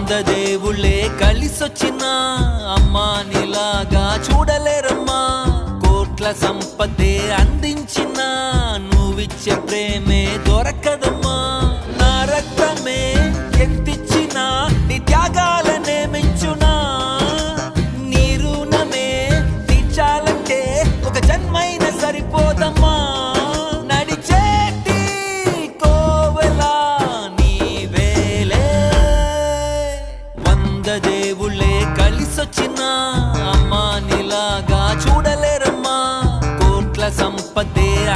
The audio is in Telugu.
దేవుళ్ళే కలిసొచ్చినా అమ్మా నీలాగా చూడలేరమ్మా. కోట్ల సంపదే అందించిన నువ్విచ్చే ప్రేమే దొరకదమ్మా. నా రక్తమే ఎంతిచ్చినా నీ త్యాగాలనే మెంచునా. నీ రుణమే తీర్చాలంటే ఒక జన్మైన సరిపోదమ్మా. నడిచేటి కోవెలా నీవేలే. దేవుళ్ళే కలిసొచ్చినా అమ్మా నీలాగా చూడలేరమ్మా. కోట్ల సంపదే